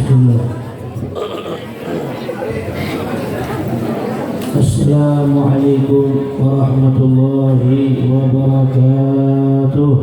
Assalamualaikum warahmatullahi wabarakatuh.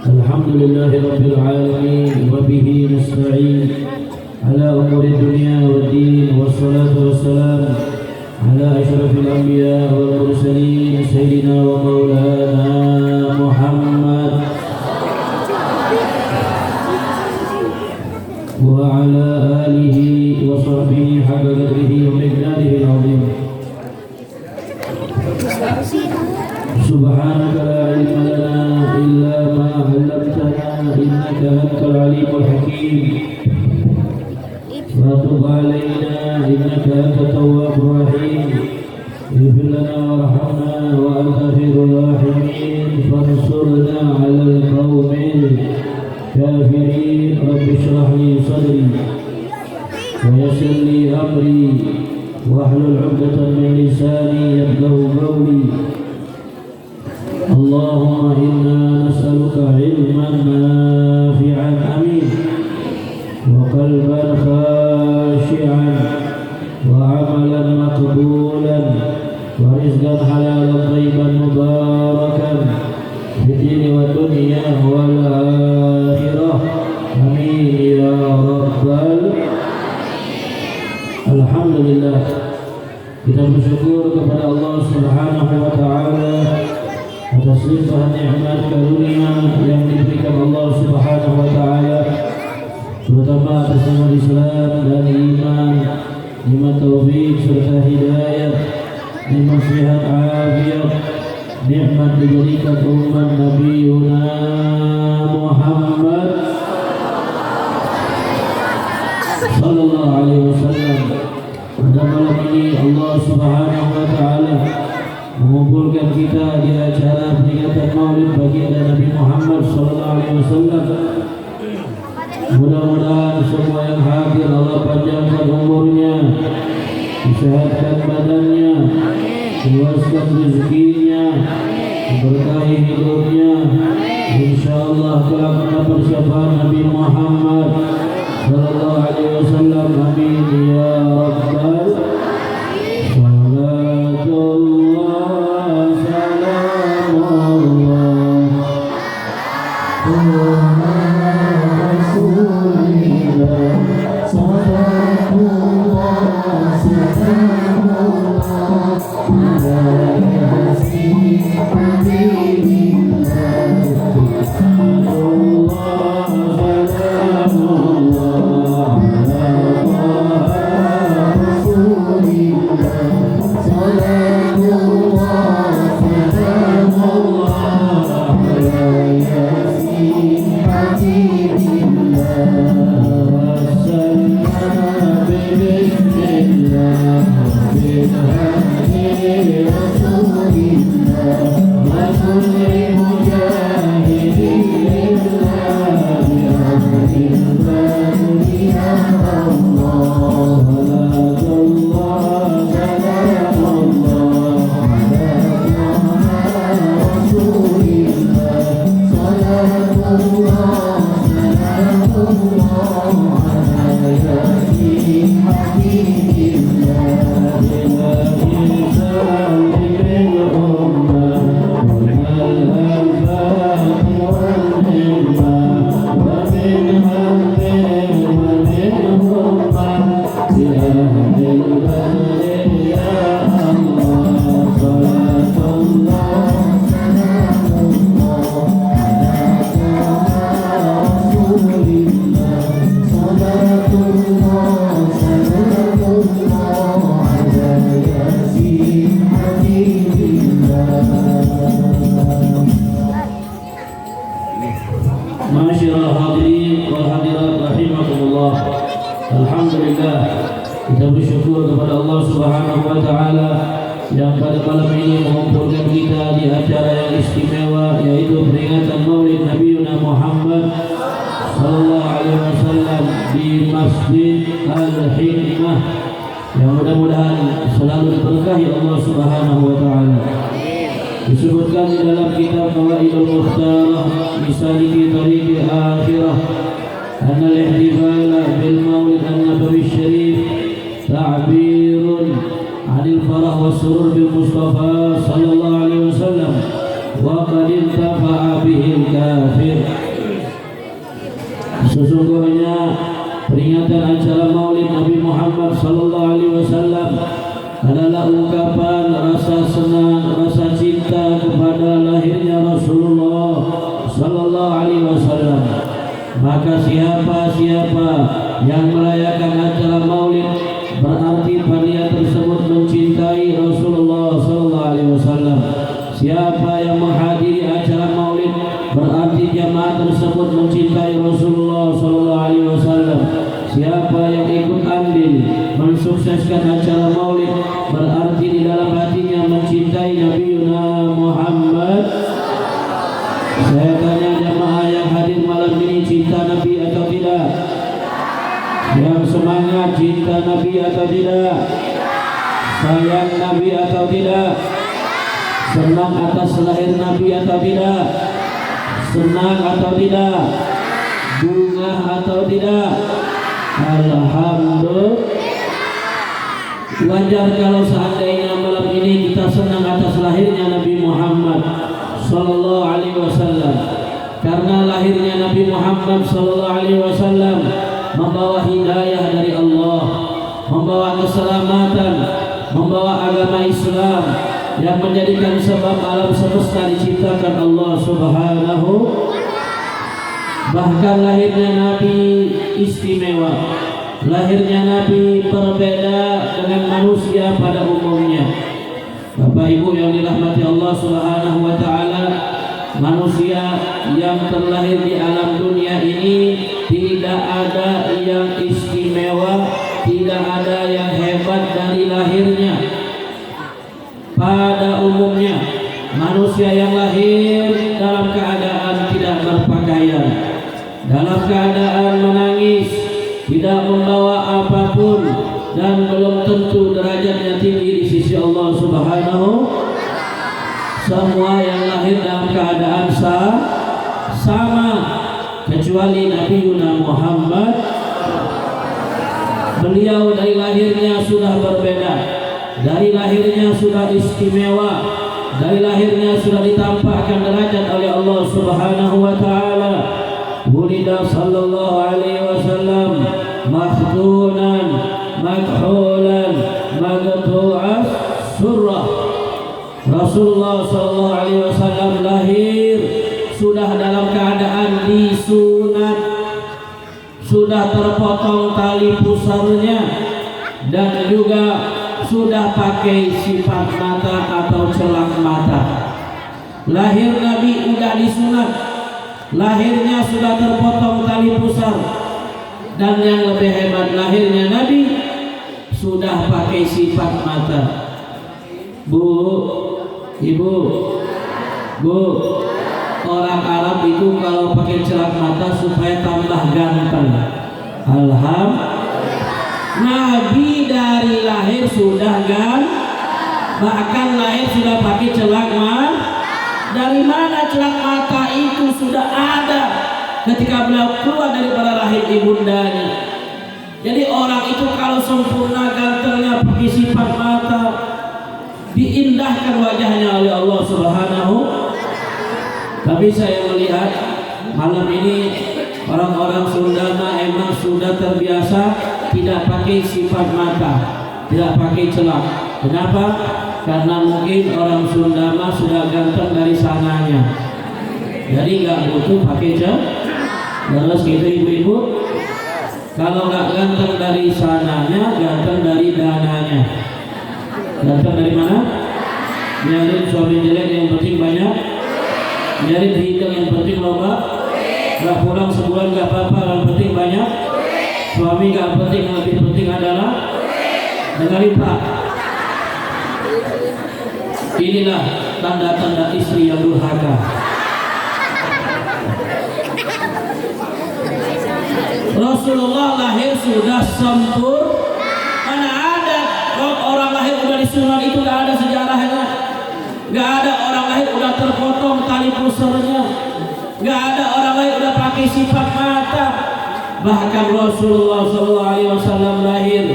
Alhamdulillahi rabbil alamin wa bihi nasta'in ala umuri dunya waddin wassalatu wassalam ala asyrafil anbiya wal mursalin sayyidina wa maulana Muhammad wa ala alihi wa sahbihi haqqa qadrihi wa miqdarihi al-azim. Subhanaka la ilma lana illa ma 'allamtana innaka antal alimul hakim. Wa tub 'alaina innaka antat tawwabur rahim. Ighfir lana warhamna wa anta khairur rahimin. Fansurna 'alal qaumil kafirin. Rabbi shrah li sadri wa yassir li amri wahlul 'uqdatam min lisani yafqahu qawli. Allahumma inna nas'aluka ilman nafi'an amin wa qalban khashi'an wa amalan maqbulan wa rizqan halalan thayyiban mubarakan fid dini wa dunya wal akhirah amin ya rabbal. Alhamdulillah, kita bersyukur kepada Allah Subhanahu wa ta'ala atas limpahan nikmat karunia yang diberikan Allah Subhanahu wa ta'ala, terutama atas nikmat Islam dan iman, nikmat taufik serta hidayah, nikmat sehat afiat, nikmat diberikan umat Nabiuna Muhammad sallallahu alaihi wasallam. Pada malam ini Allah Subhanahu wa ta'ala mengumpulkan kita di acara peringatan Maulid baginda Nabi Muhammad sallallahu alaihi wasallam. Mudah-mudahan semua yang hadir Allah panjangkan umurnya, disehatkan badannya, luaskan rezekinya, berkahi hidupnya. Insyaallah kelak mendapat syafaat Nabi Muhammad sallallahu alaihi wasallam. Amin ya rabbal. Alhamdulillah, kita bersyukur kepada Allah Subhanahu wa ta'ala yang pada malam ini mengumpulkan kita di acara yang istimewa, yaitu peringatan Maulid Nabi Muhammad sallallahu alaihi wasallam di Masjid Al-Hikmah, yang mudah-mudahan selalu diberkahi Allah Subhanahu wa taala. Disebutkan di dalam kitab Fawaidul Mukhtarah Misaliki Tariqil Akhirah anna al-ihtifala bil Maulid an-Nabawi Syarif ta'birun 'anil farah was surur bil Mustafa sallallahu alaihi wasallam wa qad intafa'a bihi al-kafir. Sesungguhnya peringatan acara Maulid Nabi Muhammad sallallahu alaihi wasallam adalah ungkapan rasa senang, rasa cinta kepada lahirnya Rasulullah sallallahu alaihi wasallam. Maka siapa-siapa yang merayakan acara Maulid berarti panitia tersebut mencintai Rasulullah sallallahu alaihi wasallam. Siapa yang menghadiri acara Maulid berarti jamaah tersebut mencintai Rasulullah sallallahu alaihi wasallam. Siapa yang ikut andil mensukseskan acara Maulid berarti di dalam hatinya mencintai Nabi Muhammad. Saya tanya jamaah yang hadir malam ini, cinta Nabi atau tidak? Yang semangat cinta Nabi atau tidak? Sayang Nabi atau tidak? Senang atas lahir Nabi atau tidak? Senang atau tidak? Bunga atau tidak? Alhamdulillah. Wajar kalau seandainya malam ini kita senang atas lahirnya Nabi Muhammad sallallahu alaihi wasallam, karena lahirnya Nabi Muhammad sallallahu alaihi wasallam membawa hidayah dari Allah, membawa keselamatan, membawa agama Islam yang menjadikan sebab alam semesta diciptakan Allah Subhanahu. Bahkan lahirnya Nabi istimewa, lahirnya Nabi berbeda dengan manusia pada umumnya. Bapak Ibu yang dirahmati Allah Subhanahu wa taala, manusia yang terlahir di alam dunia ini tidak ada yang istimewa, tidak ada yang hebat dari lahirnya. Pada umumnya manusia yang lahir dalam keadaan tidak berpakaian, dalam keadaan menangis, tidak membawa apapun, dan belum tentu derajatnya tinggi di sisi Allah Subhanahu. Semua yang lahir dalam keadaan sama, kecuali Nabi Muhammad. Beliau dari lahirnya sudah berbeda, dari lahirnya sudah istimewa, dari lahirnya sudah ditampakkan derajat oleh Allah Subhanahu wa taala. Wulida sallallahu alaihi wasallam makhdunan makhulan magtu'as surah. Rasulullah sallallahu alaihi wasallam lahir sudah dalam keadaan disunat, sudah terpotong tali pusarnya, dan juga sudah pakai sifat mata atau celak mata. Lahir Nabi sudah disunat, lahirnya sudah terpotong tali pusar, dan yang lebih hebat, lahirnya Nabi sudah pakai sifat mata. Bu, ibu, bu, orang Arab itu kalau pakai celak mata supaya tambah ganteng. Alhamdulillah. Nabi dari lahir sudah bahkan lahir sudah pakai celak mata. Dari mana celak mata itu sudah ada ketika beliau keluar daripada rahim ibundanya. Jadi orang itu kalau sempurna gantengnya pakai sifat mata, diindahkan wajahnya oleh Allah Subhanahu. Tapi saya melihat malam ini orang-orang Sunda emang sudah terbiasa tidak pakai sifat mata, tidak pakai celak. Kenapa? Karena mungkin orang Sunda sudah ganteng dari sananya, jadi nggak butuh pakai celak. Terus gitu ibu-ibu, kalau nggak ganteng dari sananya, ganteng dari dananya. Ganteng dari mana? Nyari suami jelek yang penting banyak, nyari hidung yang penting lomba, nggak pulang sebulan nggak apa-apa, yang penting banyak. Suami nggak penting, lebih penting adalah dengarin Pak. Inilah tanda-tanda istri yang durhaka. Rasulullah lahir sudah sempurna. Mana ada orang lahir udah disunat, itu nggak ada sejarahnya. Nggak ada orang lahir udah terpotong tali pusarnya. Nggak ada orang lahir udah pakai sifat mata. Bahkan Rasulullah SAW lahir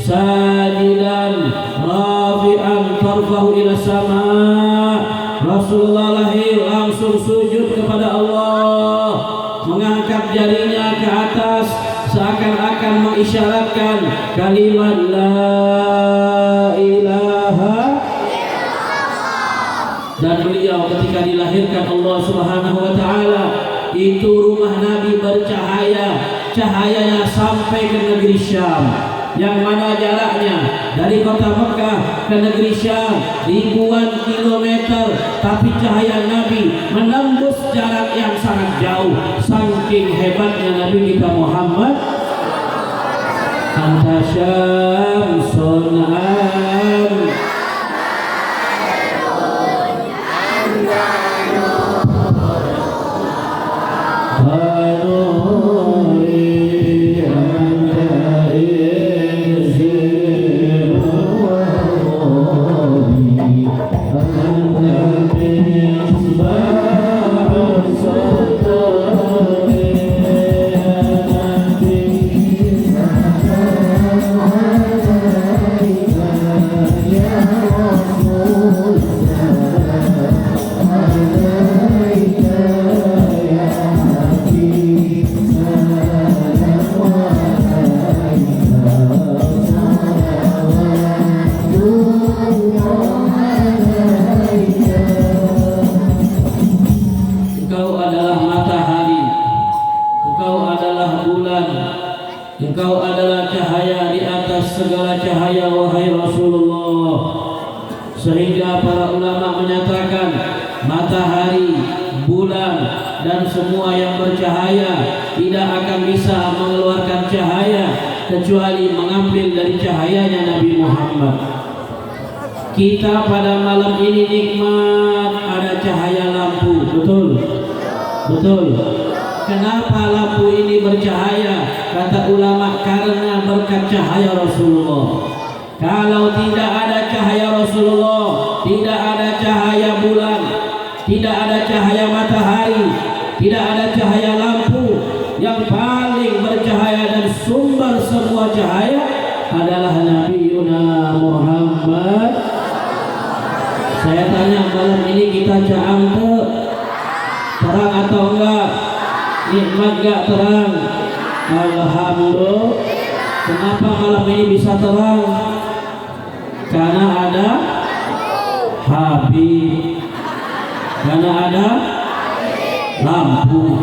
sajidan rafi'an tarfahu ila sama. Rasulullah lahir langsung sujud kepada Allah, mengangkat jarinya ke atas seakan-akan mengisyaratkan kalimat la ilaha. Dan beliau ketika dilahirkan Allah Subhanahu wa taala, itu rumah Nabi bercahaya, cahayanya sampai ke negeri Syam, yang mana jaraknya dari kota Mekah ke negeri Syam ribuan kilometer, tapi cahaya Nabi menembus jarak yang sangat jauh. Saking hebatnya Nabi kita Muhammad. Anta syamsun Engkau adalah cahaya di atas segala cahaya, wahai Rasulullah. Sehingga para ulama menyatakan matahari, bulan, dan semua yang bercahaya tidak akan bisa mengeluarkan cahaya kecuali mengambil dari cahayanya Nabi Muhammad. Kita pada malam ini nikmat ada cahaya lampu, betul? Betul. Kenapa lampu ini bercahaya? Kata ulama, karena berkat cahaya Rasulullah. Kalau tidak ada cahaya Rasulullah, tidak ada cahaya bulan, tidak ada cahaya matahari, tidak ada cahaya lampu. Yang paling bercahaya dan sumber semua cahaya adalah Nabi Yuna Muhammad. Saya tanya, malam ini kita caam terang atau enggak? Nikmat enggak terang? Alhamdulillah. Kenapa malam ini bisa terang? Karena ada Habib, karena ada lampu,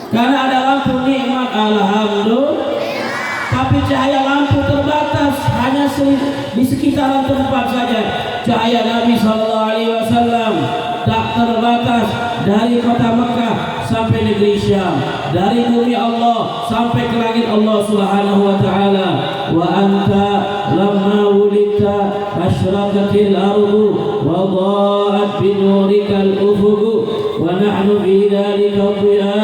karena ada lampu nikmat. Alhamdulillah. Tapi cahaya lampu terbatas, hanya di sekitaran tempat saja. Cahaya Nabi SAW tak terbatas, dari kota Mekah sampai negeri Syam, dari bumi Allah sampai ke langit Allah Subhanahu wa taala. Wa anta lamma wulidta asyraqatil ardu wa dha'at bi nurikal ufuq wa nahnu fi dhalika dhiya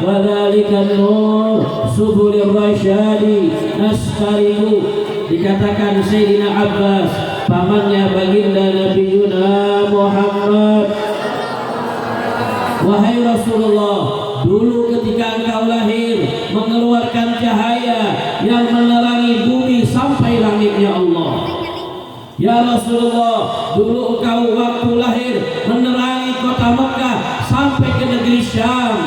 wa dhalika nur subulir rasyadi nasqaribu. Dikatakan Sayyidina Abbas, pamannya baginda Nabi Yuna Muhammad, wahai Rasulullah, dulu ketika engkau lahir mengeluarkan cahaya yang menerangi bumi sampai langitnya Allah. Ya Rasulullah, dulu engkau waktu lahir menerangi kota Mekah sampai ke negeri Syam.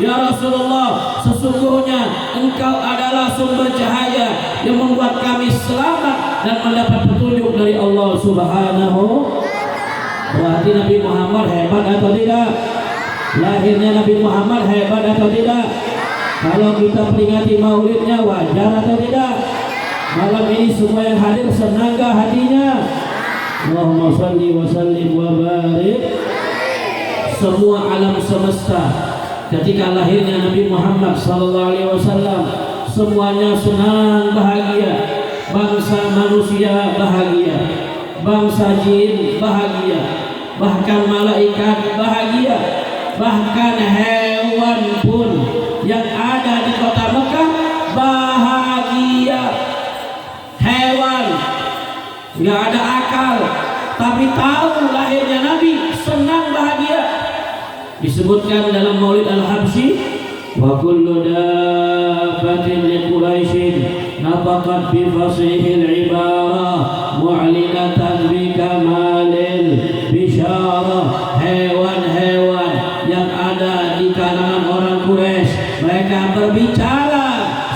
Ya Rasulullah, sesungguhnya engkau adalah sumber cahaya yang membuat kami selamat dan mendapat petunjuk dari Allah Subhanahu. Berarti Nabi Muhammad hebat atau tidak? Lahirnya Nabi Muhammad hebat atau tidak? Kalau kita peringati maulidnya wajar atau tidak? Malam ini semua yang hadir senang gak hatinya? Allahumma salli wa sallim wa barik. Semua alam semesta ketika lahirnya Nabi Muhammad SAW, semuanya senang bahagia. Bangsa manusia bahagia, bangsa jin bahagia, bahkan malaikat bahagia, bahkan hewan pun yang ada di kota Mekah bahagia. Hewan nggak ada akal tapi tahu lahirnya Nabi, senang bahagia. Disebutkan dalam Maulid Al-Habsyi, wa kullu dabbatin li Quraisyin nafaqat bi fasihil ibarah mu'linatan bi kamalil bisyarah. Hewan-hewan yang ada di kalangan orang Quraisy, mereka berbicara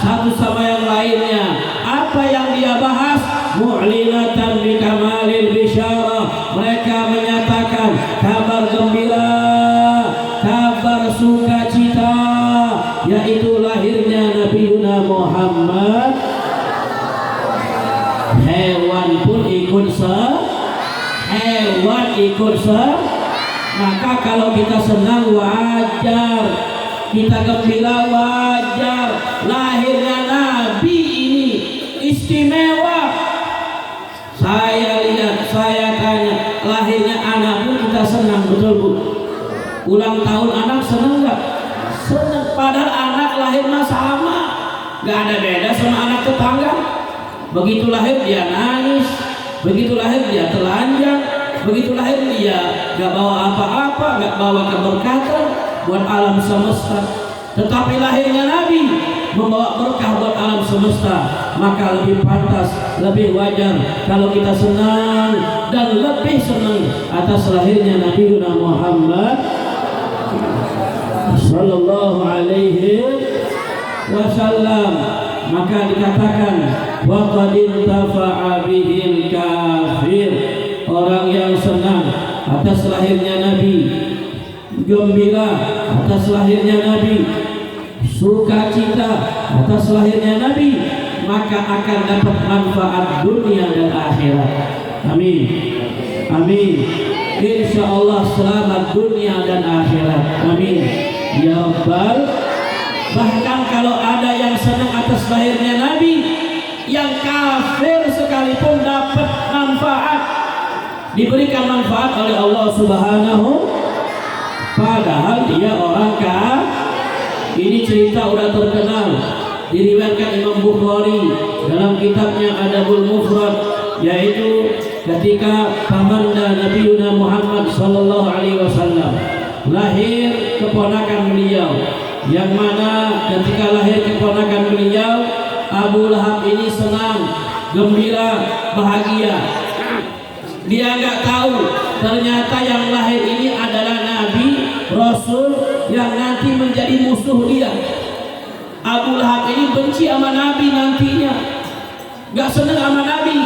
satu sama yang lainnya. Apa yang dia bahas? Mu'linatan bi kamalil bisyarah. Mereka menyatakan kabar gembira, kabar sukacita, yaitu lahirnya Nabi Muhammad. Hewan pun ikut maka kalau kita senang wajar, kita gembira wajar. Lahirnya Nabi ini istimewa. Saya lihat, saya tanya, lahirnya anak pun kita senang, betul Bu? Ulang tahun anak senang nggak? Senang. Padahal anak lahir mah sama, nggak ada beda sama anak tetangga. Begitu lahir dia nangis, begitu lahir dia telanjang, begitu lahir dia nggak bawa apa-apa, nggak bawa keberkatan buat alam semesta. Tetapi lahirnya Nabi membawa berkah buat alam semesta, maka lebih pantas, lebih wajar kalau kita senang dan lebih senang atas lahirnya Nabi Muhammad sallallahu alaihi wasallam. Maka dikatakan wa qad intafa'a bihil kafir, orang yang senang atas lahirnya Nabi, gembira atas lahirnya Nabi, sukacita atas lahirnya Nabi, maka akan dapat manfaat dunia dan akhirat. Amin, amin. Insya Allah selamat dunia dan akhirat. Amin ya Rabbal. Bahkan kalau ada yang senang atas lahirnya Nabi, yang kafir sekalipun dapat manfaat, diberikan manfaat oleh Allah Subhanahu, padahal dia orang kafir. Ini cerita udah terkenal, diriwayatkan Imam Bukhari dalam kitabnya Adabul Mufrad, yaitu ketika pamanda Nabi Muhammad sallallahu alaihi wasallam lahir keponakan beliau, yang mana ketika lahir keponakan beliau, Abu Lahab ini senang, gembira, bahagia. Dia nggak tahu ternyata yang lahir ini adalah Nabi Rasul yang nanti menjadi musuh dia. Abu Lahab ini benci sama Nabi nantinya, nggak senang sama Nabi.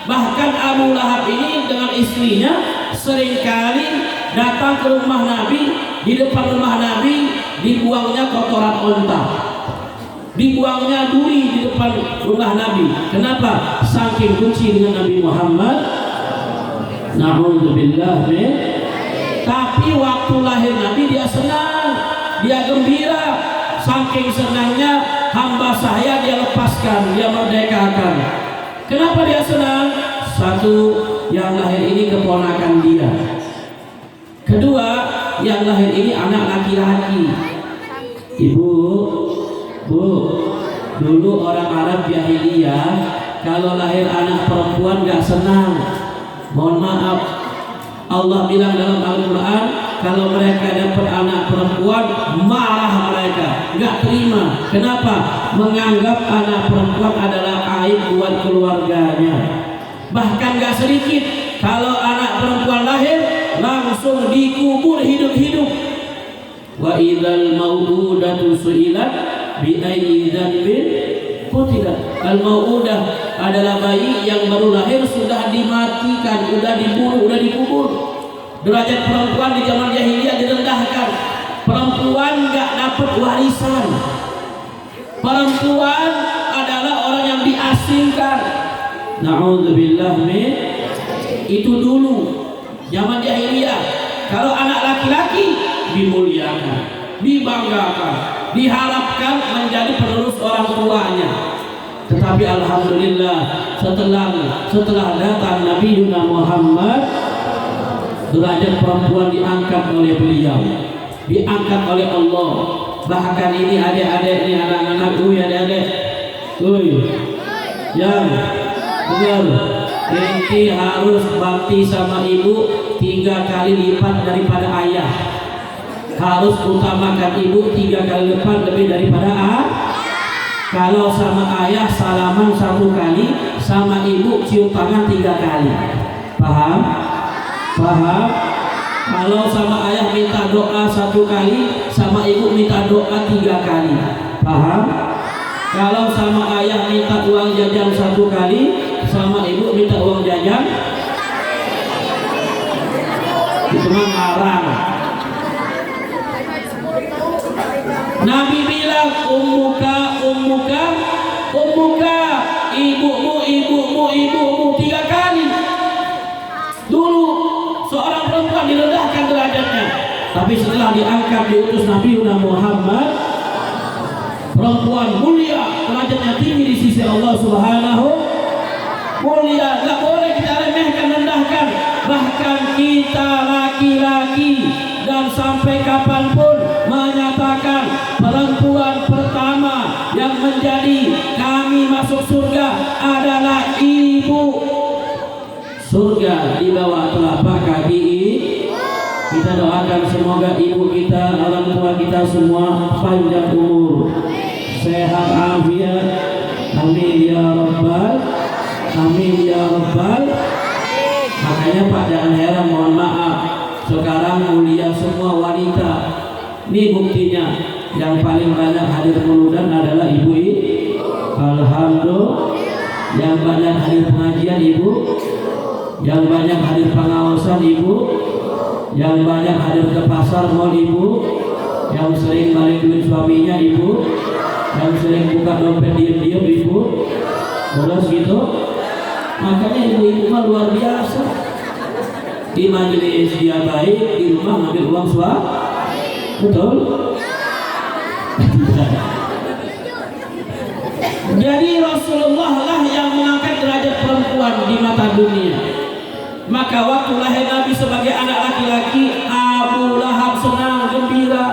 Bahkan Abu Lahab ini dengan istrinya seringkali datang ke rumah Nabi. Di depan rumah Nabi dibuangnya kotoran onta, dibuangnya duri di depan rumah Nabi. Kenapa? Saking benci dengan Nabi Muhammad. Na'udzubillah min. Tapi waktu lahir Nabi dia senang, dia gembira. Saking senangnya, hamba saya dia lepaskan, dia merdekakan. Kenapa dia senang? Satu, yang lahir ini keponakan dia. Kedua, yang lahir ini anak laki-laki. Ibu, Bu, dulu orang Arab jahiliyah kalau lahir anak perempuan gak senang. Mohon maaf, Allah bilang dalam Al-Quran, kalau mereka dapat anak perempuan marah mereka, gak terima. Kenapa? Menganggap anak perempuan adalah aib buat keluarganya. Bahkan gak sedikit, kalau anak perempuan lahir langsung dikubur hidup-hidup. Wa idzal mau'udatu su'ilat bi ayyi dzambin qutilat. Al-mau'udah adalah bayi yang baru lahir sudah dimatikan, sudah dibunuh, sudah dikubur. Derajat perempuan di zaman jahiliyah direndahkan. Perempuan enggak dapat warisan. Perempuan adalah orang yang diasingkan. Na'udzubillah min. Itu dulu zaman jahiliyah. Kalau anak laki-laki dimuliakan, dibanggakan, diharapkan menjadi penerus orang tuanya. Tetapi alhamdulillah setelah datang Nabi Yuna Muhammad, derajat perempuan diangkat oleh beliau, diangkat oleh Allah. Bahkan ini adik-adik, ini anak-anak, adik-adik, yang benar, inti harus bakti sama ibu 3 kali lipat daripada ayah. Harus utamakan ibu 3 kali lipat lebih daripada Kalau sama ayah salaman 1 kali, sama ibu cium tangan 3 kali. Paham? Paham? Kalau sama ayah minta doa 1 kali, sama ibu minta doa 3 kali. Paham? Kalau sama ayah minta uang jajan 1 kali, sama ibu minta uang jajan, itu mah ngarang. Nabi bilang ummuka, ibumu 3 kali. Dulu seorang perempuan direndahkan derajatnya, tapi setelah diangkat diutus Nabi Muhammad, perempuan mulia, derajatnya tinggi di sisi Allah Subhanahu. Mulia, nggak boleh kita remehkan, rendahkan. Bahkan kita laki-laki dan sampai kapanpun menyatakan perempuan pertama yang menjadi kami masuk surga adalah ibu. Surga di bawah telapak kaki. Kita doakan semoga ibu kita, orang tua kita semua panjang umur, sehat afiat. Amin ya rabbal, amin ya rabbal. Makanya Pak jangan heran, mohon maaf, sekarang mulia semua wanita. Ini buktinya, yang paling banyak hadir pengurusan adalah ibu. Alhamdulillah. Yang banyak hadir pengajian ibu, yang banyak hadir pengawasan ibu, yang banyak hadir ke pasar mal ibu, yang sering balik duit suaminya ibu, yang sering buka dompet diam-diam ibu. Terus gitu. Makanya ibu-ibu mah luar biasa. Di majelis dia baik, di rumah ngambil uang suami. Betul? Jadi Rasulullah lah yang mengangkat derajat perempuan di mata dunia. Maka waktu lahir Nabi sebagai anak laki-laki, Abu Lahab senang gembira.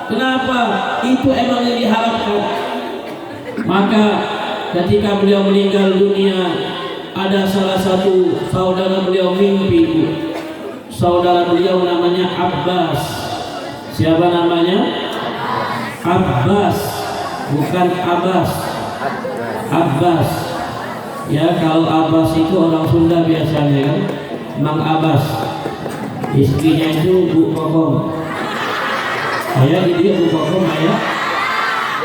Kenapa? Itu emang yang diharapkan. Maka ketika beliau meninggal dunia, ada salah satu saudara beliau mimpi. Saudara beliau namanya Abbas. Siapa namanya? Abbas, bukan Abbas. Abbas. Ya, kalau Abbas itu orang Sunda biasanya kan, Mang Abbas. Istrinya itu Bu Kokom. Saya dia Bu Kokom, saya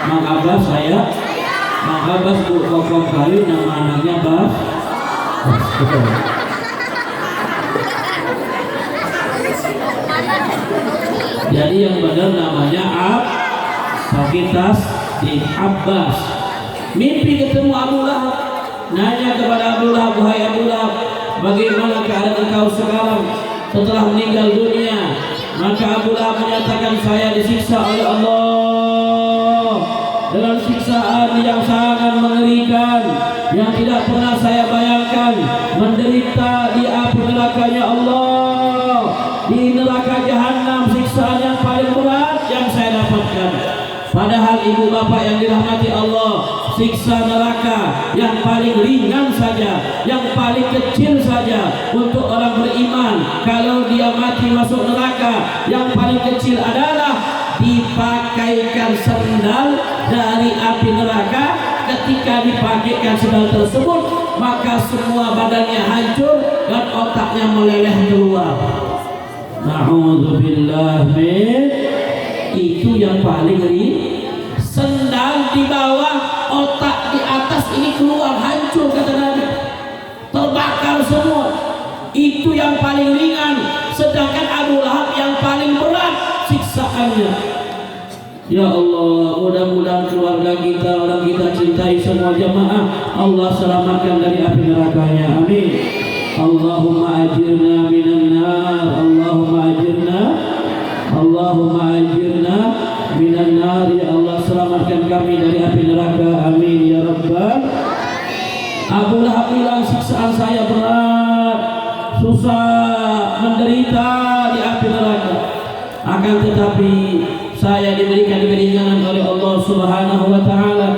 Mang Abbas, saya Mang Abbas Bu Kokom kali, nama anaknya Bas. Jadi yang benar namanya Fakitas di Abbas. Mimpi ketemu Abu Lahab, nanya kepada Abu Lahab, wahai Abu Lahab, bagaimana keadaan engkau sekarang setelah meninggal dunia? Maka Abu Lahab menyatakan, saya disiksa oleh Allah dengan siksaan yang sangat mengerikan, yang tidak pernah saya bayangkan. Menderita di api nerakanya Allah, di neraka jahanam, siksaan yang paling berat yang saya dapatkan. Padahal ibu bapak yang dirahmati Allah, siksa neraka yang paling ringan saja, yang paling kecil saja untuk orang beriman. Kalau dia mati masuk neraka, yang paling kecil adalah dipakaikan sendal dari api neraka. Ketika dipakaikan sendal tersebut, maka semua badannya hancur dan otaknya meleleh keluar. Na'udzubillah min. Itu yang paling ngeri. Sendal di bawah, otak di atas, ini keluar hancur kata Nabi, terbakar semua. Itu yang paling ringan. Sedangkan Abu Lahab yang paling berat siksaannya. Ya Allah, mudah-mudahan keluarga kita, orang kita cintai semua jamaah, Allah selamatkan dari api nerakanya. Amin. Allahumma ajirna minan nar, Allahumma ajirna, Allahumma ajirna minan nar. Ya Allah, selamatkan kami dari api neraka. Amin ya rabbal siksaan saya berat, susah, menderita di api neraka. Akan tetapi saya diberikan keringanan oleh Allah Subhanahu wa taala.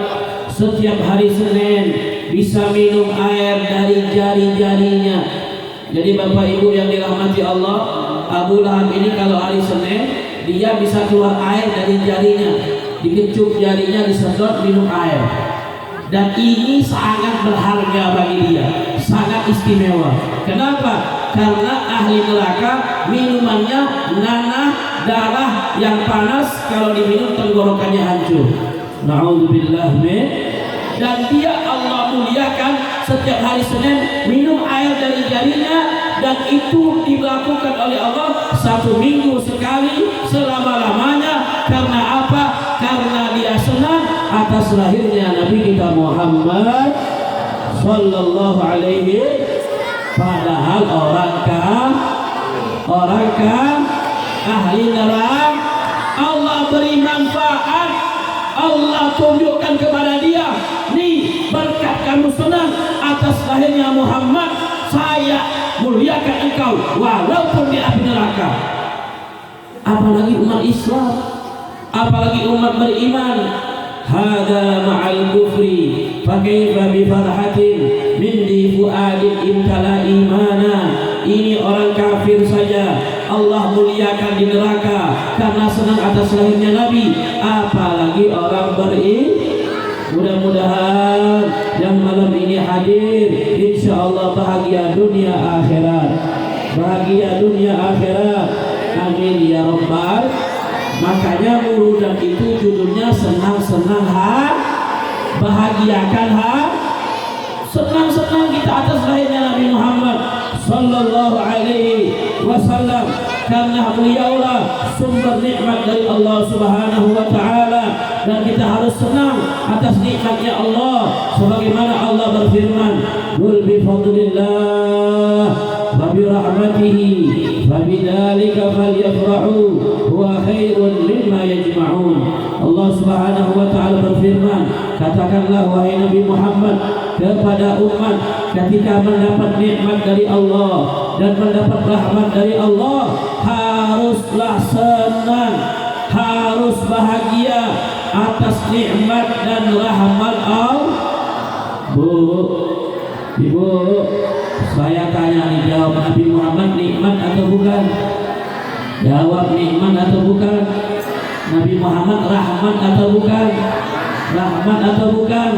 Setiap hari Senin bisa minum air dari jari-jarinya. Jadi Bapak Ibu yang dirahmati Allah, Abu Lahab ini kalau hari Senin dia bisa keluar air dari jarinya, dikecup jarinya, disedot, minum air. Dan ini sangat berharga bagi dia, sangat istimewa. Kenapa? Karena ahli neraka minumannya nanah, darah yang panas, kalau diminum tenggorokannya hancur. Na'udzubillah min. Dan dia Allah muliakan setiap hari Senin minum air dari jarinya, dan itu dilakukan oleh Allah 1 minggu sekali selama-lamanya. Karena apa? Karena dia senang atas lahirnya Nabi kita Muhammad sallallahu alaihi. Padahal orang kan ahli neraka, Allah beri manfaat, Allah tunjukkan kepada dia, nih berkat kamu senang atas lahirnya Muhammad, saya muliakan engkau walaupun di api neraka. Apalagi umat Islam, apalagi umat beriman. Hada ma'al kufri fakaifa bi farhatin min di fuadin imtala imana. Ini orang kafir saja Allah muliakan di neraka karena senang atas lahirnya Nabi, apalagi orang beriman. Mudah-mudahan yang malam ini hadir insyaallah bahagia dunia akhirat, bahagia dunia akhirat. Amin ya rabbal. Makanya muludan itu judulnya senang-senang bahagiakan senang-senang kita atas lahirnya Nabi Muhammad sallallahu alaihi wasallam, karena beliaulah sumber nikmat dari Allah Subhanahu wa taala, dan kita harus senang atas nikmatnya Allah sebagaimana Allah berfirman, "Qul bi fadlillah wa bi rahmatihi fa bidzalika falyafrahu huwa khairun mimma yajma'un." Allah Subhanahu wa taala berfirman, katakanlah wahai Nabi Muhammad kepada umat, ketika mendapat nikmat dari Allah dan mendapat rahmat dari Allah, haruslah senang, harus bahagia atas nikmat dan rahmat Allah. Bu, Ibu, saya tanya nih, jawab Nabi Muhammad nikmat atau bukan? Jawab nikmat atau bukan? Nabi Muhammad rahmat atau bukan? Rahmat atau bukan?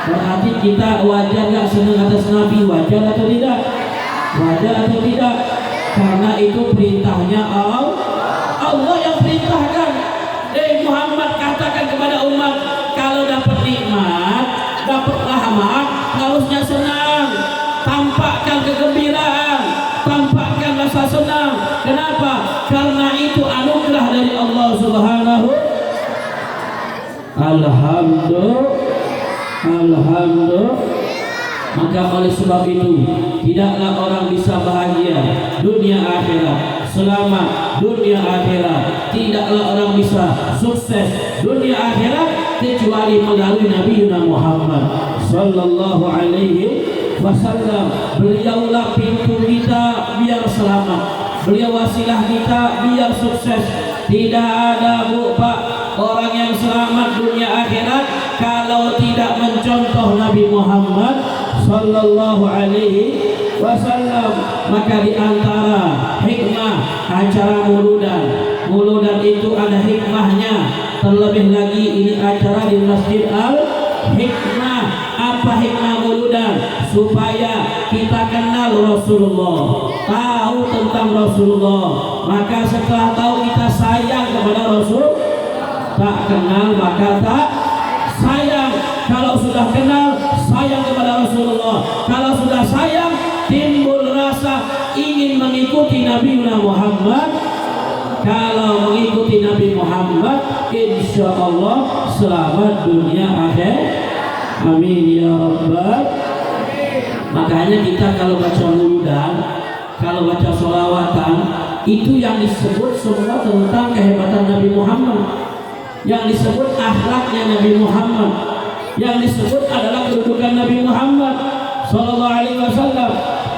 Berarti kita wajar gak senang atas Nabi? Wajar atau tidak? Wajar atau tidak? Karena itu perintahnya Allah yang perintahkan. Muhammad katakan kepada umat, kalau dapat nikmat, dapat rahmat, harusnya senang. Tampakkan kegembiraan, tampakkan rasa senang. Kenapa? Karena itu anugerah dari Allah Subhanahu. Alhamdulillah. Maka oleh sebab itu tidaklah orang bisa bahagia dunia akhirat, selamat dunia akhirat, tidaklah orang bisa sukses dunia akhirat kecuali melalui Nabi Muhammad sallallahu alaihi wasallam. Beliaulah pintu kita biar selamat, beliau wasilah kita biar sukses. Tidak ada Pak orang yang selamat dunia akhirat kalau tidak mencontoh Nabi Muhammad sallallahu alaihi wasallam. Maka di antara hikmah acara muludan itu ada hikmahnya. Terlebih lagi ini acara di Masjid Al-Hikmah. Apa hikmah muludan? Supaya kita kenal Rasulullah, tahu tentang Rasulullah. Maka setelah tahu kita sayang kepada Rasul. Tak kenal maka tak sayang. Kalau sudah kenal, sayang kepada Rasulullah. Kalau sudah sayang, timbul rasa ingin mengikuti Nabi Muhammad. Kalau mengikuti Nabi Muhammad, insya Allah selamat dunia akhirat. Amin ya rabbal. Makanya kita kalau baca muludan, kalau baca sholawatan, itu yang disebut semua tentang kehebatan Nabi Muhammad, yang disebut akhlaknya Nabi Muhammad, yang disebut adalah kedudukan Nabi Muhammad. Sallallahu Alaihi Wasallam.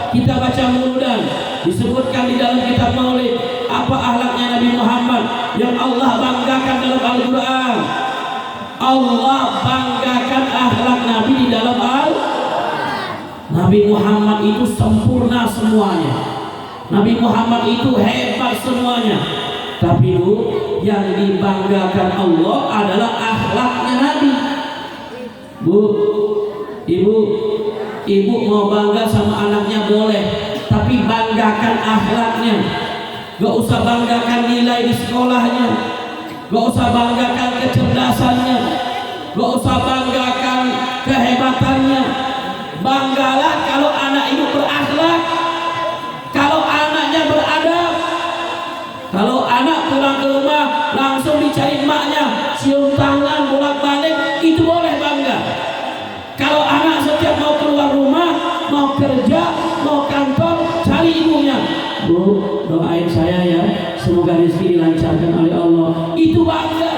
Kita baca muludan, disebutkan di dalam kitab Maulid apa akhlaknya Nabi Muhammad yang Allah banggakan dalam Al-Quran. Allah banggakan akhlak Nabi di dalam Nabi Muhammad itu sempurna semuanya. Nabi Muhammad itu hebat semuanya. Tapi Bu, yang dibanggakan Allah adalah akhlaknya Nabi. Bu, ibu mau bangga sama anaknya boleh, tapi banggakan akhlaknya. Gak usah banggakan nilai di sekolahnya, gak usah banggakan kecerdasannya, gak usah banggakan kehebatannya. Banggalah kalau anak ibu berakhlak, kalau anaknya beradab. Kalau anak pulang ke rumah langsung dicari emaknya, cium tangan bolak-balik, itu boleh bangga. Kalau anak setiap mau keluar rumah, mau kerja, mau kantor, cari ibunya. Bu, doain saya ya, semoga rezeki dilancarkan oleh Allah. Itu bangga.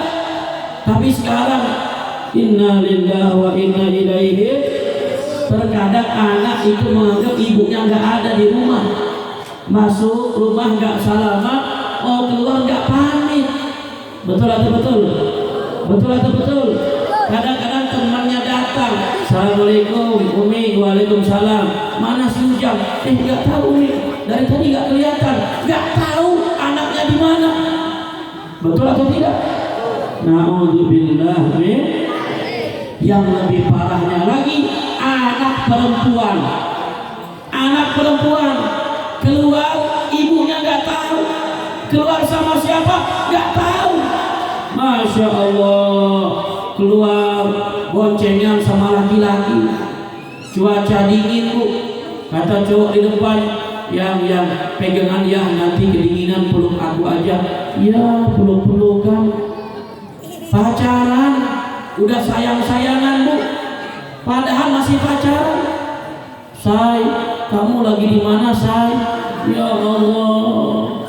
Tapi sekarang, inna lillahi wa inna ilaihi. Terkadang anak itu menganggap ibunya nggak ada di rumah. Masuk rumah nggak salaman, mau keluar nggak pamit. Betul atau betul? Betul atau betul? Kadang-kadang temannya datang, assalamualaikum Umi, waalaikumsalam. Mana si Ujang? Nggak tahu Umi, dari tadi nggak kelihatan. Nggak tahu anaknya di mana. Betul atau tidak? Na'udzubillah min. Yang lebih parahnya lagi, anak perempuan. Anak perempuan keluar, ibunya nggak tahu. Keluar sama siapa? Nggak tahu. Masya Allah, keluar boncengan sama laki-laki. Cuaca dingin Bu, kata cowok di depan yang pegangan, ya nanti kedinginan peluk aku aja. Ya peluk-pelukan, pacaran, udah sayang-sayangan Bu, padahal masih pacaran. Say, kamu lagi di mana Say? Ya Allah,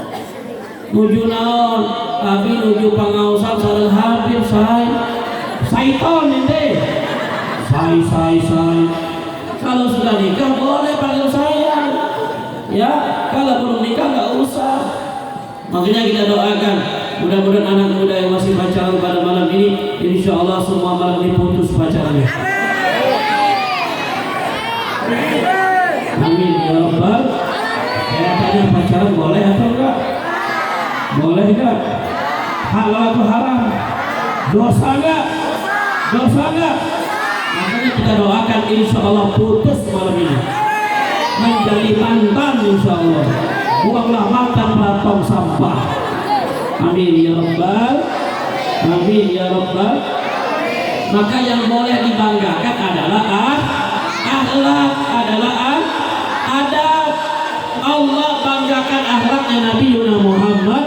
nuju naon? Tapi nuju pangausan sareng Habib Say. Saiton ente. Say. Kalau sudah nikah boleh panggil saya. Ya, kalau belum nikah nggak usah. Makanya kita doakan, mudah-mudahan anak muda yang masih pacaran pada malam ini, insya Allah semua malam ini putus pacarannya. Amin ya Rabbal. Saya tanya, pacaran boleh atau enggak? Boleh enggak? Halal atau haram? Dosa enggak? Dosa enggak? Makanya kita doakan insya Allah putus malam ini, menjadi mantan insya Allah. Buanglah mantan platong sampah. Amin ya Rabbal. Amin ya Rabbal. Maka yang boleh dibanggakan adalah akhlak, adalah adab. Allah banggakan akhlaknya Nabi Muhammad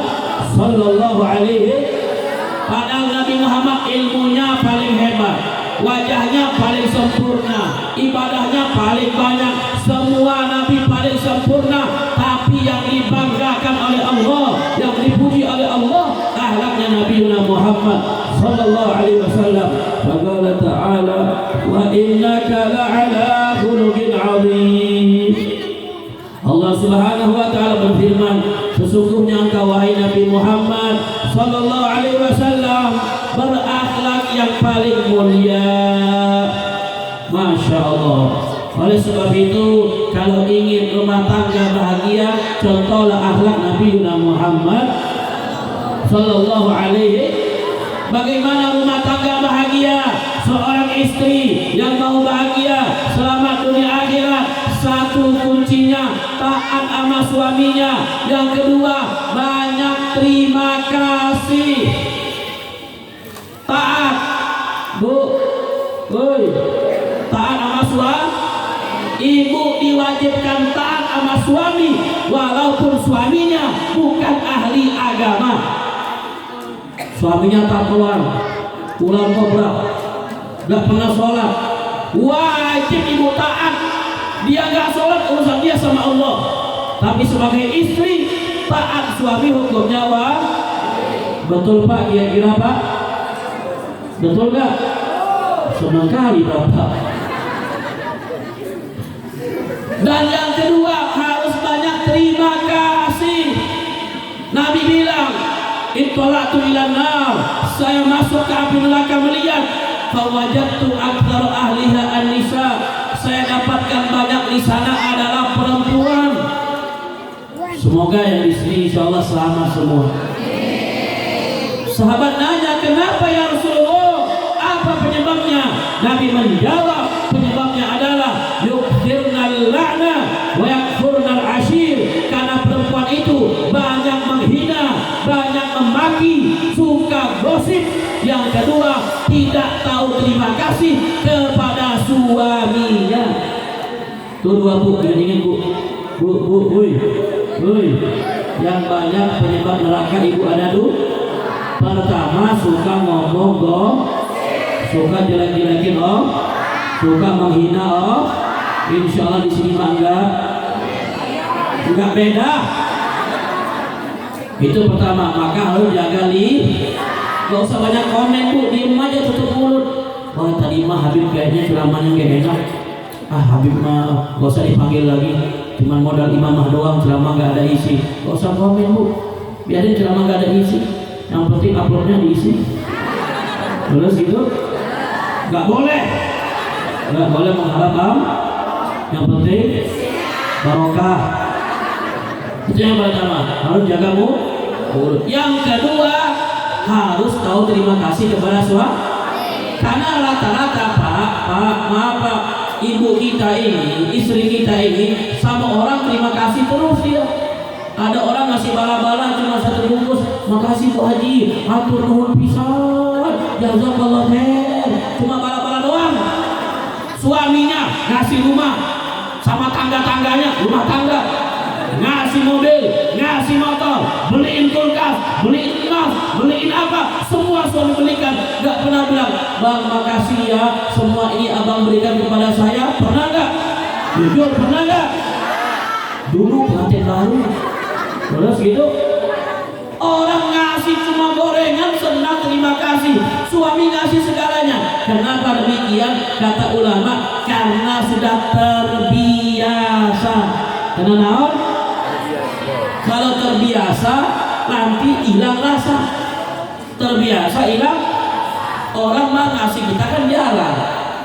sallallahu alaihi. Padahal Nabi Muhammad ilmunya paling hebat, wajahnya paling sempurna, ibadahnya paling banyak, semua Nabi paling sempurna. Tapi yang dibanggakan oleh Allah, yang dipuji oleh Allah, akhlaknya Nabi Muhammad sallallahu alaihi wasallam. Faqala ta'ala, wa innaka la'ala khuluqin 'azim. Allah Subhanahu wa taala berfirman, sesungguhnya engkau wahai Nabi Muhammad sallallahu alaihi wasallam berakhlak yang paling mulia. Masya Allah. Oleh sebab itu, kalau ingin rumah tangga bahagia, contohlah akhlak Nabi Muhammad sallallahu alaihi. Bagaimana rumah tangga bahagia? Seorang istri yang mau bahagia selamat dunia akhirat, satu kuncinya taat sama suaminya. Yang kedua, banyak terima kasih. Taat, Bu, taat sama suami. Ibu diwajibkan taat sama suami, walaupun suaminya bukan ahli agama. Suaminya tatoan, ular kobra, gak pernah sholat, wajib ibu taat. Dia gak sholat, urusan dia sama Allah. Tapi sebagai istri, taat suami hukumnya betul Pak, kira-kira Pak? Betul gak? Senang kali Bapak. Dan yang kedua harus banyak terima kasih. Nabi bilang, "Ittala'tu ilan nar." Saya masuk ke api neraka melihat, fawajadtu aktsara ahliha an-nisa. Saya dapatkan banyak di sana adalah perempuan. Semoga yang di sini insyaallah selamat semua. Sahabat nanya, "Kenapa ya Rasulullah? Apa penyebabnya?" Nabi menjawab, penyebabnya adalah yukthirnal la'na wa yakfurnal ashir. Karena perempuan itu banyak menghina, banyak memaki, suka gosip. Yang kedua, tidak tahu terima kasih kepada suaminya. Tuh dua bu, yang ingin bu, yang banyak penyebab neraka ibu ada tuh. Pertama, suka ngomong suka jelek-jelekin suka menghina Insya Allah di sini mah enggak beda. Itu pertama, maka harus jaga gak usah banyak komen bu, diem aja tutup mulut. Wah tadi mah Habib kayaknya ceramahnya gak enak. Habib mah gak usah dipanggil lagi, cuman modal imamah doang, ceramah gak ada isi. Gak usah komen bu, biarin ceramah gak ada isi. Yang penting uploadnya diisi. Terus gitu, gak boleh mengharap yang penting barokah. Itu yang pertama, harus jaga mulut. Yang kedua, harus tahu terima kasih kepada suami. Karena rata-rata Pak, ibu kita ini, istri kita ini sama orang terima kasih terus dia. Ada orang ngasih bala-bala cuma satu bungkus, "Makasih Bu Haji, atur nuhun pisan, jazakallah khair." Cuma bala-bala doang. Suaminya ngasih rumah sama tangga-tangganya, rumah tangga, ngasih mobil, ngasih motor, beliin kulkas, beliin emas, beliin apa, semua suami belikan. Gak pernah bilang, "Bang makasih ya, semua ini abang berikan kepada saya." Pernah gak? Jujur pernah gak? Dulu pengantin baru. Terus gitu, orang ngasih cuma gorengan senang terima kasih, suami ngasih segalanya. Kenapa demikian? Kata ulama, karena sudah terbiasa. Karena naon? Kalau terbiasa nanti hilang rasa. Terbiasa hilang. Orang mah ngasih kita kan jarang,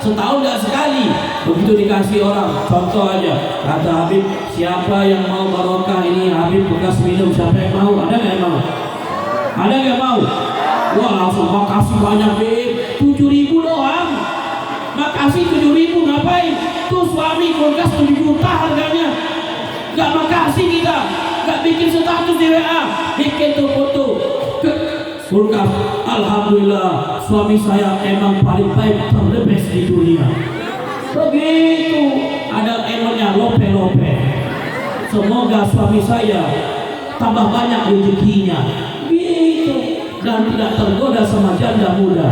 setahun gak sekali. Begitu dikasih orang, contoh aja, kata Habib, siapa yang mau barokah ini Habib bekas minum, siapa yang mau? Ada gak yang mau? Ada gak yang mau? Wah langsung makasih banyak Habib, 7.000 doang. Makasih 7.000 ngapain? Tuh suami kulkas 7 juta harganya. Gak makasih kita, gak bikin status di WA, bikin tuh foto kulkas. Alhamdulillah suami saya emang paling baik, terbebas di dunia. Begitu, ada emotnya lope. Semoga suami saya tambah banyak rezekinya, gitu, dan tidak tergoda sama janda muda.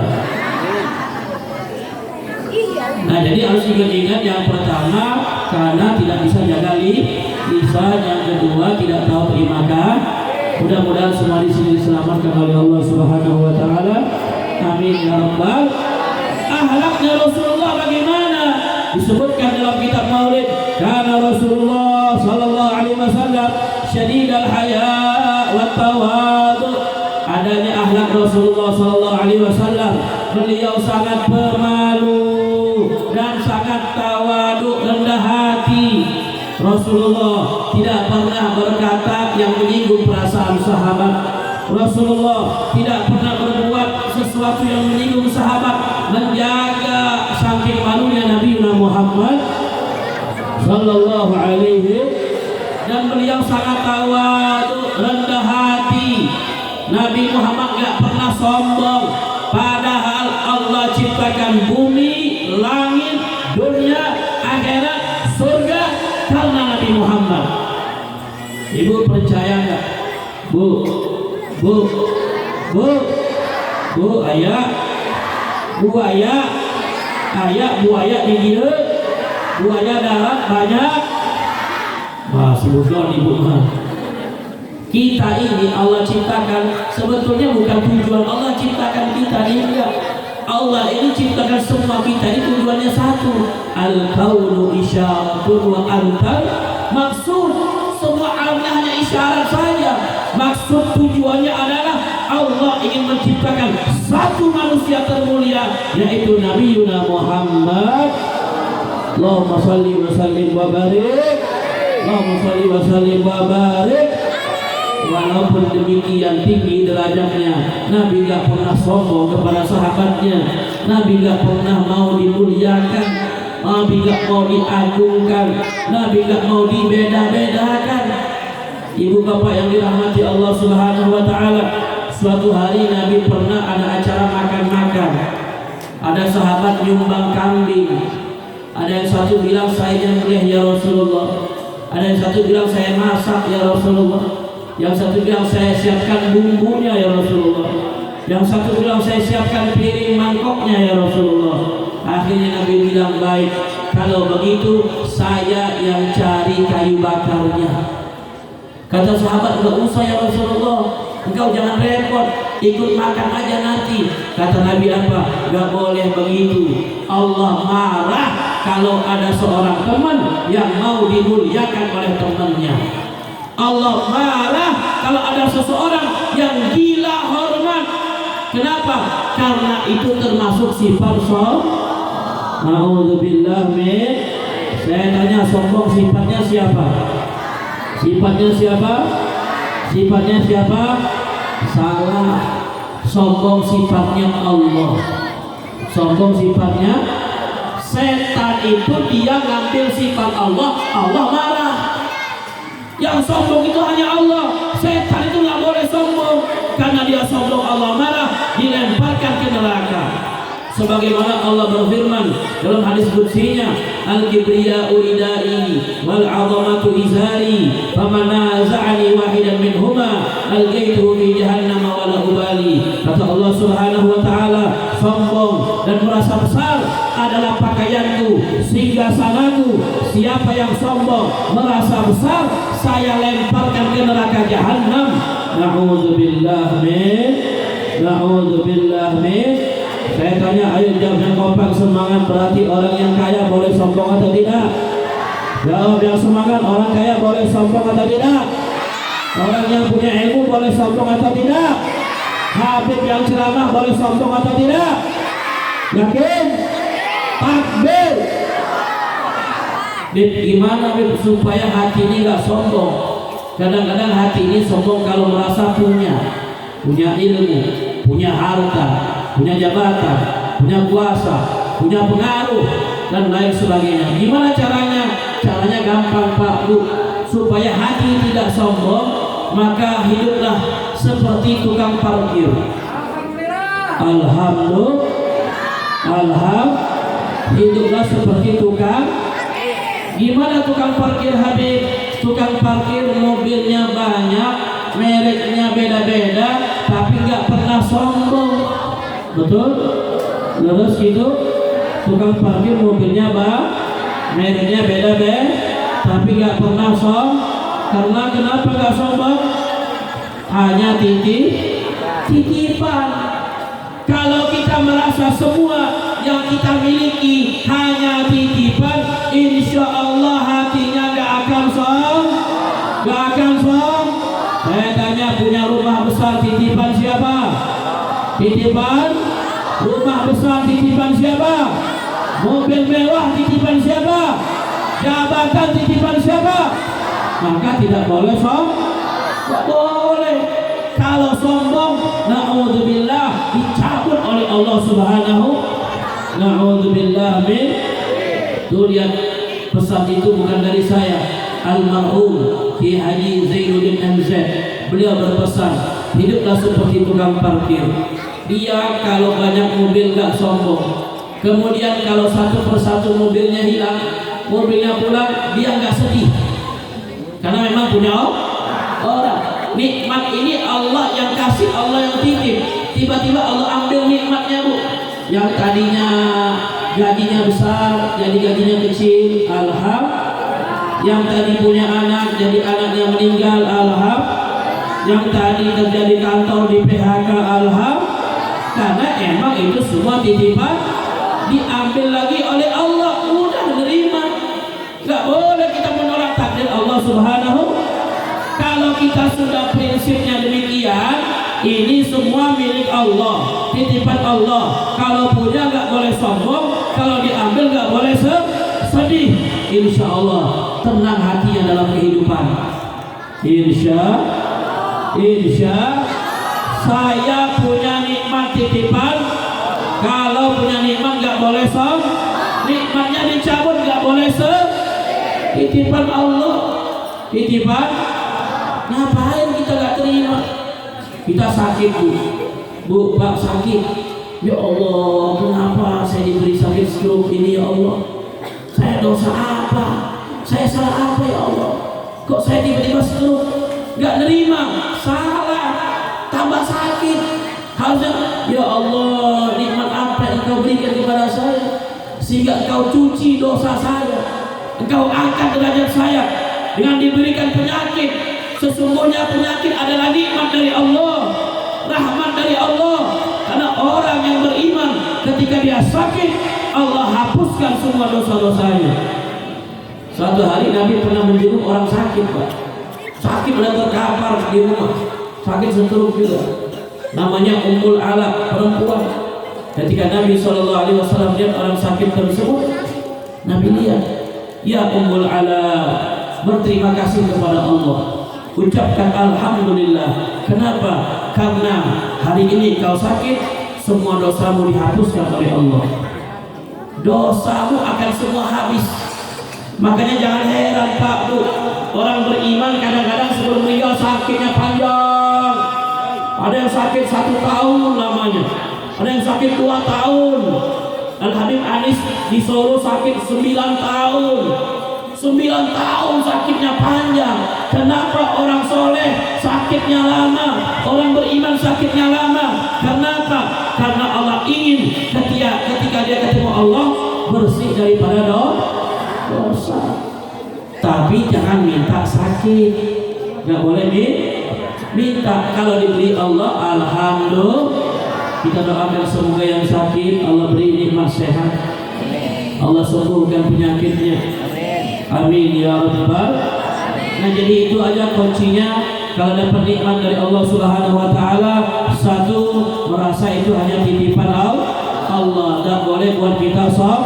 Nah jadi harus ingat-ingat, yang pertama karena tidak bisa jaga lisan, yang kedua tidak tahu terima kasih. Mudah-mudahan semua di sini diselamatkan oleh Allah Subhanahu wa taala. Amin ya rabbal. Akhlaknya Rasulullah bagaimana? Disebutkan dalam kitab Maulid, karena Rasulullah sallallahu alaihi wasallam syadidul haya wa tawadhu. Adanya akhlak Rasulullah sallallahu alaihi wasallam, beliau sangat pemalu dan sangat tawadhu, rendah hati. Rasulullah tidak pernah berkata yang menyinggung perasaan sahabat. Rasulullah tidak pernah berbuat sesuatu yang menyinggung sahabat, menjaga saking malunya Nabi Muhammad sallallahu alaihi, dan beliau sangat tawadhu, rendah hati. Nabi Muhammad gak pernah sombong, padahal Allah ciptakan bumi, langit, dunia, akhirat, surga karena Nabi Muhammad. Ibu percaya nggak? Bu, ayah, buaya di dia, buaya darat banyak. Wah, sebutkan ibu mah. Kita ini Allah ciptakan, sebetulnya bukan tujuan Allah ciptakan kita ini, enggak. Allah ini ciptakan semua kita ini tujuannya satu. Al-kaunu isyaratun wa antal maksud. Semua alamnya hanya isyarat saja. Maksud tujuannya adalah Allah ingin menciptakan satu manusia termulia, yaitu Nabi Muhammad. Allahumma salli wa sallim wa barik. Allahumma salli wa sallim wa barik. Walaupun demikian tinggi derajatnya, Nabi gak pernah sombong kepada sahabatnya. Nabi gak pernah mau dimuliakan, Nabi gak mau diagungkan, Nabi gak mau dibeda-bedakan. Ibu bapak yang dirahmati Allah Subhanahu wa ta'ala, suatu hari Nabi pernah ada acara makan-makan. Ada sahabat nyumbang kambing. Ada yang satu bilang saya nyembelih ya Rasulullah. Ada yang satu bilang saya masak ya Rasulullah. Yang satu bilang saya siapkan bumbunya ya Rasulullah. Yang satu bilang saya siapkan piring mangkoknya ya Rasulullah. Akhirnya Nabi bilang, baik, kalau begitu saya yang cari kayu bakarnya. Kata sahabat, enggak usah ya Rasulullah, engkau jangan repot, ikut makan aja nanti. Kata Nabi apa? Enggak boleh begitu. Allah marah kalau ada seorang teman yang mau dimuliakan oleh temannya. Allah marah kalau ada seseorang yang gila hormat. Kenapa? Karena itu termasuk sifat sombong. Na'udzubillah min. Saya tanya, sombong sifatnya siapa? Sifatnya siapa? Sifatnya siapa? Salah. Sombong sifatnya Allah. Sombong sifatnya setan. Itu dia ngambil sifat Allah, Allah marah. Yang sombong itu hanya Allah. Setan itu nggak boleh sombong. Karena dia sombong, Allah marah, dilemparkan ke neraka. Sebagaimana Allah berfirman dalam hadis qudsinya, al-kibriya'u ridai wal 'azamatu izari faman naza'ani wahidan minhuma alqaituhu fi jahannam wa la ubali. Kata Allah Subhanahu wa taala, sombong dan merasa besar adalah pakaianku, singgasanaku. Siapa yang sombong merasa besar, saya lemparkan ke neraka jahannam. Na'udzubillah min. Na'udzubillah min. Saya tanya, ayo jawab yang kompak, semangat. Berarti orang yang kaya boleh sombong atau tidak? Jawab yang semangat. Orang kaya boleh sombong atau tidak? Orang yang punya ilmu boleh sombong atau tidak? Habib yang ceramah boleh sombong atau tidak? Yakin? Takbir. Bib, gimana Bib supaya hati ini gak sombong? Kadang-kadang hati ini sombong kalau merasa punya ilmu, punya harta, punya jabatan, punya kuasa, punya pengaruh, dan lain sebagainya. Gimana caranya? Caranya gampang Pak Bu. Supaya hati tidak sombong, maka hiduplah seperti tukang parkir. Alhamdulillah. Hiduplah seperti tukang. Gimana tukang parkir Habib? Tukang parkir mobilnya banyak, mereknya beda-beda, tapi nggak pernah sombong. Betul? Terus gitu, tukang parkir mobilnya mereknya beda-beda, tapi nggak pernah sombong. Karena kenapa nggak sombong? Hanya titipan. Kalau kita merasa semua yang kita miliki hanya titipan, insya Allah hatinya nggak akan sombong. Saya tanya, punya rumah besar titipan siapa? Titipan rumah besar titipan siapa? Mobil mewah titipan siapa? Jabatan titipan siapa? Maka tidak boleh sombong. Tidak boleh. Kalau sombong, na'udzubillah, dicabut oleh Allah Subhanahu. Na'udzubillah min. Tuh lihat, pesan itu bukan dari saya. Almarhum Ki Haji Zainuddin MZ, beliau berpesan, hiduplah seperti tukang parkir. Dia kalau banyak mobil gak sombong. Kemudian kalau satu persatu mobilnya hilang, mobilnya pulang, dia gak sedih. Karena memang punya orang. Nikmat ini Allah yang kasih, Allah yang titip. Tiba-tiba Allah ambil nikmatnya Bu. Yang tadinya gajinya besar jadi gajinya kecil, alhamdulillah. Yang tadi punya anak jadi anaknya meninggal, alhamdulillah. Yang tadi kerja di kantor di PHK, alhamdulillah. karena emang itu semua titipan diambil lagi oleh Allah. Udah menerima, nggak boleh kita menolak takdir Allah Subhanahu. Kalau kita sudah prinsipnya demikian, ini semua milik Allah, titipan Allah. Kalau punya nggak boleh sombong, kalau diambil nggak boleh sedih. Insya Allah tenang hatinya dalam kehidupan. Insya saya punya nikmat titipan. Kalau punya nikmat nggak boleh nikmatnya dicabut, nggak boleh titipan Allah, titipan. Ngapain kita nggak terima? Kita sakit bu, Pak sakit. Ya Allah, kenapa saya diberi sakit stroke ini ya Allah? Saya dosa apa? Saya salah apa ya Allah? Kok saya tiba-tiba stroke? Nggak nerima, salah, tambah sakit. Harusnya ya Allah, nikmat apa yang Engkau berikan kepada saya sehingga Engkau cuci dosa saya, Engkau angkat derajat saya dengan diberikan penyakit. Sesungguhnya penyakit adalah nikmat dari Allah, rahmat dari Allah. Karena orang yang beriman ketika dia sakit, Allah hapuskan semua dosa-dosanya. Suatu hari Nabi pernah menjenguk orang sakit, Pak. Sakit udah terkapar di rumah, sakit stroke juga. Namanya Ummul Ala, perempuan. Ketika Nabi SAW lihat orang sakit tersebut, Nabi lihat, ya Ummul Ala, berterima kasih kepada Allah, ucapkan alhamdulillah. Kenapa? Karena hari ini kau sakit, semua dosamu dihapuskan oleh Allah. Dosamu akan semua habis. Makanya jangan heran Pak Bu, orang beriman kadang-kadang sebelum meninggal sakitnya panjang. Ada yang sakit 1 tahun lamanya, ada yang sakit 2 tahun. Dan Habib Anis di Solo sakit 9 tahun. 9 tahun sakitnya panjang. Kenapa orang soleh sakitnya lama, orang beriman sakitnya lama? Kenapa? Karena Allah ingin ketika dia ketemu Allah bersih daripada dosa. Tapi jangan minta sakit, nggak boleh minta. Kalau diberi Allah, alhamdulillah. Kita doakan semoga yang sakit Allah beri nikmat sehat, Allah sembuhkan penyakitnya. Amin ya rabbal. Nah jadi itu aja kuncinya. Kalau dapat nikmat dari Allah Subhanahu wa taala, satu, merasa itu hanya titipan Allah, tidak boleh buat kita sok.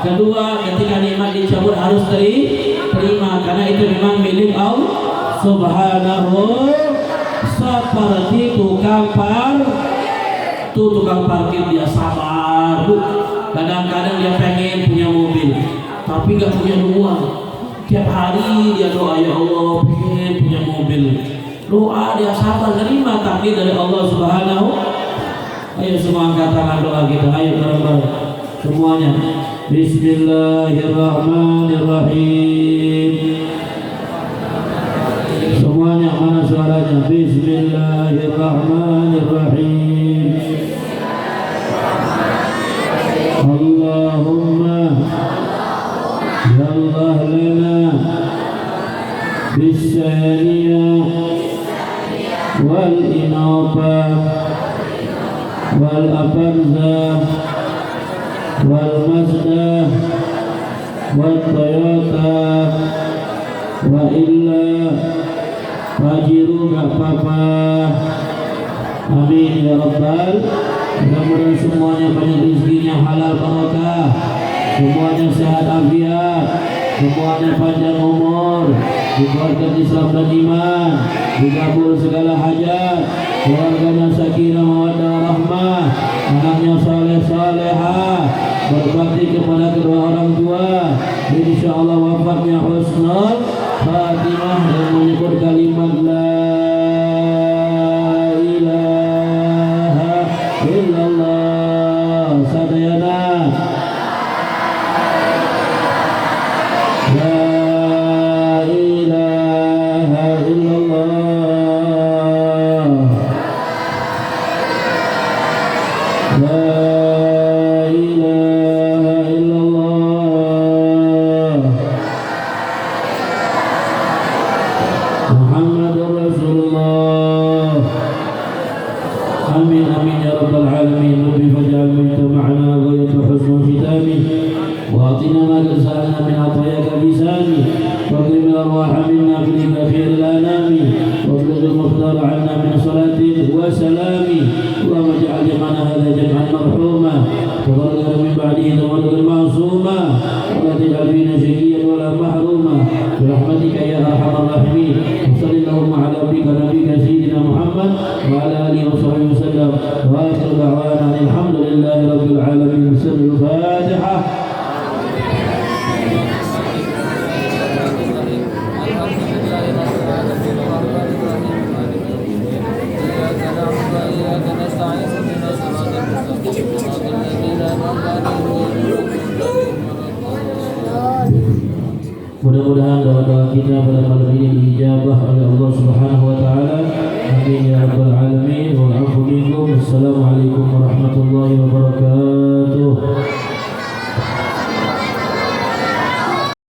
Kedua, ketika nikmat dicabut harus terima, karena itu memang milik Allah Subhanahu. Seperti tukang parkir, dia sabar Bu. Kadang-kadang dia pengen punya mobil tapi gak punya uang. Tiap hari dia doa, ya Allah pengen punya mobil. Doa dia sabar, terima takdir dari Allah Subhanahu. Ayo semua angkat tangan doa kita, ayo bareng-bareng semuanya. Bismillahirrahmanirrahim. Semuanya, mana suaranya? Bismillahirrahmanirrahim. Allahumma ya Allah lana bisaniyah wal inabah wal abarzah wal mazdah wal toyota wa illa fajiru gak apa-apa. Amin ya rabbal. Mudah-mudahan semuanya banyak rezekinya halal barokah, semuanya sehat afiat, semuanya panjang umur, dikuatkan Islam dan iman, dikabul segala hajat, keluarganya sakinah mawaddah rahmah, anaknya saleh salehah, berbakti kepada kedua orang tua, insyaallah wafatnya husnul khatimah dan menyebut kalimat la illallah sadayana la ilaha illallah la ilaha illallah Muhammadur Rasulullah. Amin amin ya rabbal alamin. لنا من عطاياك بسامي واكرم الأرواح منا في خير الأنام وابلغ المختار عنا من صلاة وسلام اللهم اجعل جمعنا هذا جمعا مرحوما تفرقنا من بعده تفرقا معصوما ولا تجعل فينا شقيا ولا محروما برحمتك يا أرحم الراحمين وصل اللهم على عبدك نبيك سيدنا محمد وعلى آله وصحبه وسلم وآخر دعوانا أن الحمد لله رب العالمين. سر الفاتحة. Mudah-mudahan doa-doa kita pada malam ini dijabah oleh Allah Subhanahu wa taala. Amin ya rabbal alamin. Wa a'udzu bikum. Assalamualaikum warahmatullahi wabarakatuh.